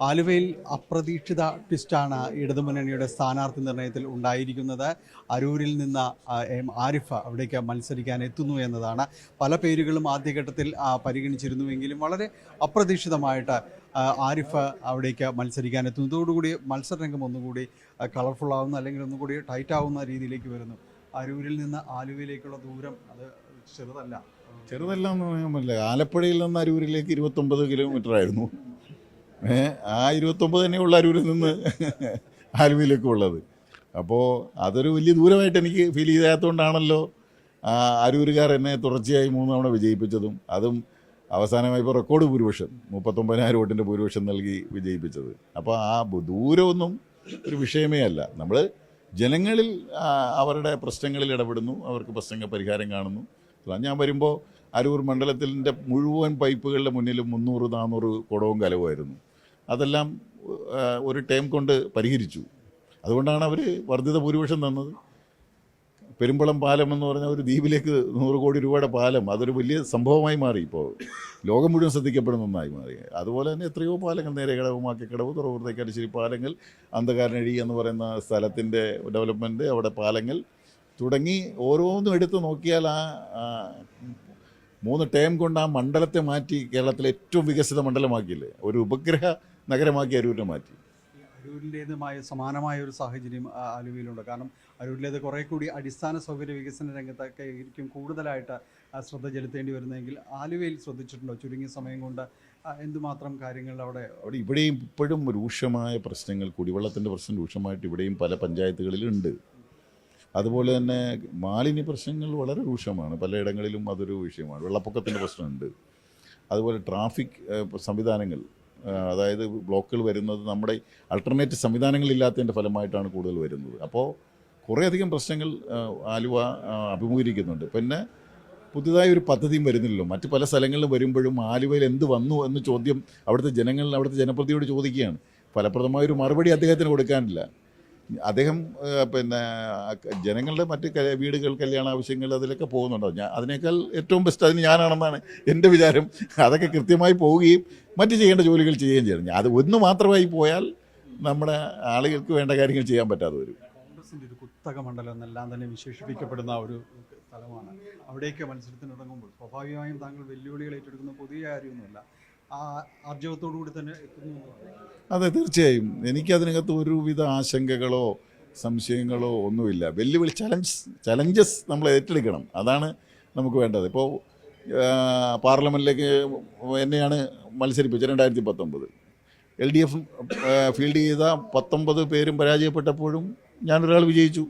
ആലുവയിൽ അപ്രതീക്ഷിത ട്വിസ്റ്റാണ് ഇടതുമുന്നണിയുടെ സ്ഥാനാർത്ഥി നിർണയത്തിൽ ഉണ്ടായിരിക്കുന്നത്. അരൂരിൽ നിന്ന് ആരിഫ് അവിടേക്ക് മത്സരിക്കാൻ എത്തുന്നു എന്നതാണ്. പല പേരുകളും ആദ്യഘട്ടത്തിൽ പരിഗണിച്ചിരുന്നുവെങ്കിലും വളരെ അപ്രതീക്ഷിതമായിട്ട് ആരിഫ് അവിടേക്ക് മത്സരിക്കാൻ എത്തുന്നു. ഇതോടുകൂടി മത്സരരംഗം ഒന്നുകൂടി കളർഫുള്ളാവുന്ന അല്ലെങ്കിൽ ഒന്നുകൂടി ടൈറ്റാവുന്ന രീതിയിലേക്ക് വരുന്നു. അരൂരിൽ നിന്ന് ആലുവയിലേക്കുള്ള ദൂരം അത് ചെറുതല്ല എന്ന് പറയാൻ പറ്റില്ല. ആലപ്പുഴയിൽ നിന്ന് അരൂരിലേക്ക് 29 കിലോമീറ്റർ ആയിരുന്നു. ആ 29 തന്നെയുള്ള അരൂരിൽ നിന്ന് ആലുവയിലേക്ക് ഉള്ളത്. അപ്പോൾ അതൊരു വലിയ ദൂരമായിട്ട് എനിക്ക് ഫീൽ ചെയ്യാത്തതുകൊണ്ടാണല്ലോ അരൂരുകാർ എന്നെ തുടർച്ചയായി 3 തവണ വിജയിപ്പിച്ചതും അതും അവസാനമായി ഇപ്പോൾ റെക്കോർഡ് ഭൂരിപക്ഷം 39,000 വോട്ടിൻ്റെ ഭൂരിപക്ഷം നൽകി വിജയിപ്പിച്ചത്. അപ്പോൾ ആ ദൂരമൊന്നും ഒരു വിഷയമേ അല്ല. നമ്മൾ ജനങ്ങളിൽ അവരുടെ പ്രശ്നങ്ങളിൽ ഇടപെടുന്നു, അവർക്ക് പ്രശ്നങ്ങൾ പരിഹാരം കാണുന്നു. ഞാൻ വരുമ്പോൾ അരൂർ മണ്ഡലത്തിൻ്റെ മുഴുവൻ പൈപ്പുകളുടെ മുന്നിലും 300-400 കുടവും കലവുമായിരുന്നു. അതെല്ലാം ഒരു ടൈം കൊണ്ട് പരിഹരിച്ചു. അതുകൊണ്ടാണ് അവർ വർദ്ധിത ഭൂരിപക്ഷം തന്നത്. പെരുമ്പളം പാലം എന്ന് പറഞ്ഞ ഒരു ദ്വീപിലേക്ക് 100 കോടി രൂപയുടെ പാലം, അതൊരു വലിയ സംഭവമായി മാറി. ഇപ്പോൾ ലോകം മുഴുവൻ ശ്രദ്ധിക്കപ്പെടുന്ന ഒന്നായി മാറി. അതുപോലെ തന്നെ എത്രയോ പാലങ്ങൾ, നേരെക്കടവ്, മാക്കിക്കടവ്, തുറവൂർ തേക്കാട്ടുശ്ശേരി പാലങ്ങൾ, അന്ധകാരനഴി എന്ന് പറയുന്ന സ്ഥലത്തിൻ്റെ ഡെവലപ്മെൻറ്റ്, അവിടെ പാലങ്ങൾ തുടങ്ങി ഓരോന്നും എടുത്ത് നോക്കിയാൽ ആ 3 ടേം കൊണ്ട് ആ മണ്ഡലത്തെ മാറ്റി കേരളത്തിലെ ഏറ്റവും വികസിത മണ്ഡലമാക്കിയില്ലേ, ഒരു ഉപഗ്രഹ നഗരമാക്കി അരൂരിനെ മാറ്റി. അരൂരിൻ്റേതുമായ സമാനമായ ഒരു സാഹചര്യം ആലുവയിലുണ്ട്. കാരണം അരൂരിലേത് കുറേ കൂടി അടിസ്ഥാന സൗകര്യ വികസന രംഗത്തൊക്കെ ആയിരിക്കും കൂടുതലായിട്ട് ശ്രദ്ധ ചെലുത്തേണ്ടി വരുന്നതെങ്കിൽ ആലുവയിൽ ശ്രദ്ധിച്ചിട്ടുണ്ടോ ചുരുങ്ങിയ സമയം കൊണ്ട് എന്തുമാത്രം കാര്യങ്ങൾ അവിടെ ഇവിടെയും ഇപ്പോഴും രൂക്ഷമായ പ്രശ്നങ്ങൾ, കുടിവെള്ളത്തിൻ്റെ പ്രശ്നം രൂക്ഷമായിട്ട് ഇവിടെയും പല പഞ്ചായത്തുകളിലുണ്ട്. അതുപോലെ തന്നെ മാലിന്യ പ്രശ്നങ്ങൾ വളരെ രൂക്ഷമാണ്, പലയിടങ്ങളിലും അതൊരു വിഷയമാണ്. വെള്ളപ്പൊക്കത്തിൻ്റെ പ്രശ്നമുണ്ട്. അതുപോലെ ട്രാഫിക് സംവിധാനങ്ങൾ, അതായത് ബ്ലോക്കുകൾ വരുന്നത് നമ്മുടെ അൾട്ടർനേറ്റീവ് സംവിധാനങ്ങളില്ലാത്തതിൻ്റെ ഫലമായിട്ടാണ് കൂടുതൽ വരുന്നത്. അപ്പോൾ കുറേയധികം പ്രശ്നങ്ങൾ ആലുവ അഭിമുഖീകരിക്കുന്നുണ്ട്. പിന്നെ പുതുതായി ഒരു പദ്ധതിയും വരുന്നില്ലല്ലോ. മറ്റ് പല സ്ഥലങ്ങളിലും വരുമ്പോഴും ആലുവയിൽ എന്ത് വന്നു എന്ന് ചോദ്യം അവിടുത്തെ ജനപ്രതിയോട് ചോദിക്കുകയാണ്. ഫലപ്രദമായൊരു മറുപടി അദ്ദേഹത്തിന് കൊടുക്കാനില്ല. അദ്ദേഹം ജനങ്ങളുടെ മറ്റ് വീടുകൾ, കല്യാണ ആവശ്യങ്ങൾ, അതിലൊക്കെ പോകുന്നുണ്ടോ? അതിനേക്കാൾ ഏറ്റവും ബെസ്റ്റ് അതിന് ഞാനാണെന്നാണ് എൻ്റെ വിചാരം. അതൊക്കെ കൃത്യമായി പോവുകയും മറ്റ് ചെയ്യേണ്ട ജോലികൾ ചെയ്യുകയും ചെയ്യണം. അത് ഒന്ന് മാത്രമായി പോയാൽ നമ്മുടെ ആളുകൾക്ക് വേണ്ട കാര്യങ്ങൾ ചെയ്യാൻ പറ്റാതെ വരും. കോൺഗ്രസിൻ്റെ ഒരു കുത്തക മണ്ഡലം എന്നെല്ലാം തന്നെ വിശേഷിപ്പിക്കപ്പെടുന്ന ഒരു സ്ഥലമാണ്. അവിടേക്ക് മത്സരത്തിനിറങ്ങുമ്പോൾ സ്വാഭാവികമായും താങ്കൾ വെല്ലുവിളികൾ ഏറ്റെടുക്കുന്ന പുതിയ കാര്യമൊന്നുമല്ല, ആർജവത്തോടുകൂടി തന്നെ എത്തുന്നു. അതെ, തീർച്ചയായും. എനിക്കതിനകത്ത് ഒരുവിധ ആശങ്കകളോ സംശയങ്ങളോ ഒന്നുമില്ല. വെല്ലുവിളി, ചലഞ്ചസ് നമ്മൾ ഏറ്റെടുക്കണം. അതാണ് നമുക്ക് വേണ്ടത്. ഇപ്പോൾ പാർലമെൻറ്റിലേക്ക് എന്നെയാണ് മത്സരിപ്പിച്ചത് 2019. LDF ഫീൽഡ് ചെയ്ത 19 പേരും പരാജയപ്പെട്ടപ്പോഴും ഞാനൊരാൾ വിജയിച്ചു.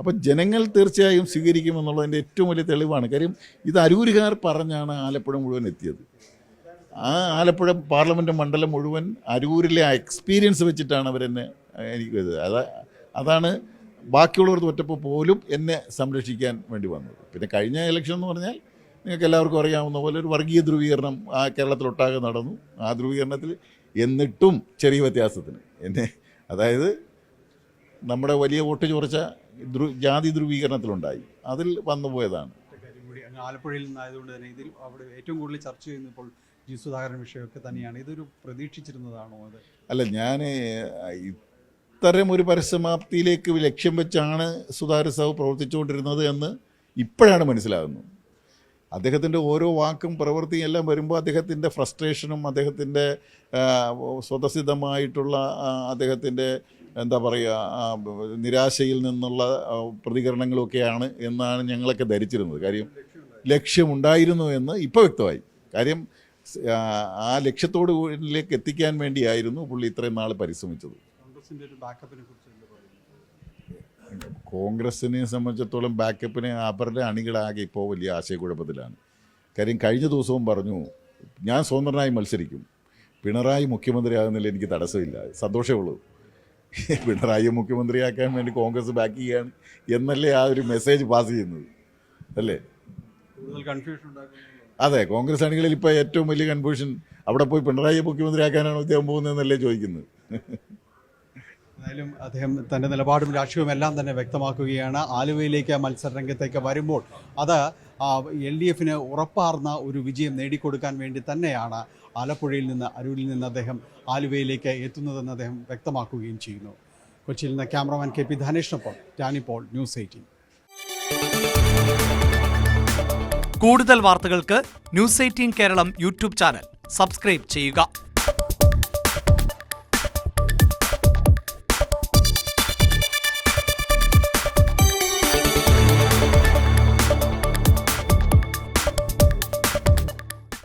അപ്പം ജനങ്ങൾ തീർച്ചയായും സ്വീകരിക്കുമെന്നുള്ളതിൻ്റെ ഏറ്റവും വലിയ തെളിവാണ്. കാര്യം ഇത് അരൂരുകാർ പറഞ്ഞാണ് ആലപ്പുഴ മുഴുവൻ എത്തിയത്. ആ ആലപ്പുഴ പാർലമെൻറ്റ് മണ്ഡലം മുഴുവൻ അരൂരിലെ ആ എക്സ്പീരിയൻസ് വെച്ചിട്ടാണ് അവരെന്നെ എനിക്ക് അതാണ് ബാക്കിയുള്ളവർ തോറ്റപ്പോൾ പോലും എന്നെ സംരക്ഷിക്കാൻ വേണ്ടി വന്നത്. പിന്നെ കഴിഞ്ഞ ഇലക്ഷൻ എന്ന് പറഞ്ഞാൽ നിങ്ങൾക്ക് എല്ലാവർക്കും അറിയാവുന്ന പോലെ ഒരു വർഗീയ ധ്രുവീകരണം കേരളത്തിലൊട്ടാകെ നടന്നു. ആ ധ്രുവീകരണത്തിൽ എന്നിട്ടും ചെറിയ വ്യത്യാസത്തിന് എന്നെ, അതായത് നമ്മുടെ വലിയ വോട്ട് ചോർച്ച ജാതി ധ്രുവീകരണത്തിലുണ്ടായി, അതിൽ വന്നുപോയതാണ്. ആലപ്പുഴയിൽ നിന്നായതുകൊണ്ട് തന്നെ ഇതിൽ അവിടെ ഏറ്റവും കൂടുതൽ ചർച്ച ചെയ്യുന്നപ്പോൾ ജി സുധാകരൻ വിഷയമൊക്കെ തന്നെയാണ്. ഇതൊരു പ്രതീക്ഷിച്ചിരുന്നതാണോ? അത് അല്ല, ഞാൻ ഇത്തരം ഒരു പരിസമാപ്തിയിലേക്ക് ലക്ഷ്യം വെച്ചാണ് സുധാകരൻ സാഹു പ്രവർത്തിച്ചുകൊണ്ടിരുന്നത് എന്ന് ഇപ്പോഴാണ് മനസ്സിലാകുന്നത്. അദ്ദേഹത്തിൻ്റെ ഓരോ വാക്കും പ്രവൃത്തിയും എല്ലാം വരുമ്പോൾ അദ്ദേഹത്തിൻ്റെ ഫ്രസ്ട്രേഷനും അദ്ദേഹത്തിൻ്റെ സ്വതസിദ്ധമായിട്ടുള്ള അദ്ദേഹത്തിൻ്റെ എന്താ പറയുക, നിരാശയിൽ നിന്നുള്ള പ്രതികരണങ്ങളൊക്കെയാണ് എന്നാണ് ഞങ്ങളൊക്കെ ധരിച്ചിരുന്നത്. കാര്യം ലക്ഷ്യമുണ്ടായിരുന്നു എന്ന് ഇപ്പോൾ വ്യക്തമായി. കാര്യം ആ ലക്ഷ്യത്തോടിലേക്ക് എത്തിക്കാൻ വേണ്ടിയായിരുന്നു പുള്ളി ഇത്രയും നാൾ പരിശ്രമിച്ചത്. കോൺഗ്രസിനെ സംബന്ധിച്ചിടത്തോളം ബാക്കപ്പിനെ അവരുടെ അണികളാകെ ഇപ്പോൾ വലിയ ആശയക്കുഴപ്പത്തിലാണ്. കാര്യം കഴിഞ്ഞ ദിവസവും പറഞ്ഞു, ഞാൻ സ്വതന്ത്രനായി മത്സരിക്കും, പിണറായി മുഖ്യമന്ത്രിയാകുന്നതിൽ എനിക്ക് തടസ്സമില്ല, സന്തോഷമുള്ളൂ. പിണറായി മുഖ്യമന്ത്രിയാക്കാൻ വേണ്ടി കോൺഗ്രസ് ബാക്ക് ചെയ്യുകയാണ് എന്നല്ലേ ആ ഒരു മെസ്സേജ് പാസ് ചെയ്യുന്നത്, അല്ലേ? അതെ, കോൺഗ്രസ് അണികളിൽ ഇപ്പോൾ ഏറ്റവും വലിയ കൺഫ്യൂഷൻ അവിടെ പോയി പിണറായി മുഖ്യമന്ത്രിയാക്കാനാണോ അദ്ദേഹം പോകുന്നതെന്നല്ലേ ചോദിക്കുന്നത്. എന്തായാലും അദ്ദേഹം തൻ്റെ നിലപാടും രാഷ്ട്രീയവും എല്ലാം തന്നെ വ്യക്തമാക്കുകയാണ്. ആലുവയിലേക്ക് മത്സര രംഗത്തേക്ക് വരുമ്പോൾ അത് LDF ഉറപ്പാർന്ന ഒരു വിജയം നേടിക്കൊടുക്കാൻ വേണ്ടി തന്നെയാണ് ആലപ്പുഴയിൽ നിന്ന് അരൂരിൽ നിന്ന് അദ്ദേഹം ആലുവയിലേക്ക് എത്തുന്നതെന്ന് അദ്ദേഹം വ്യക്തമാക്കുകയും ചെയ്യുന്നു. കൊച്ചിയിൽ നിന്ന് ക്യാമറമാൻ KP ധനേഷിനൊപ്പം ടാനി പോൾ, ന്യൂസ് 18. കൂടുതൽ വാർത്തകൾക്ക് news 18 Keralam YouTube channel subscribe ചെയ്യുക.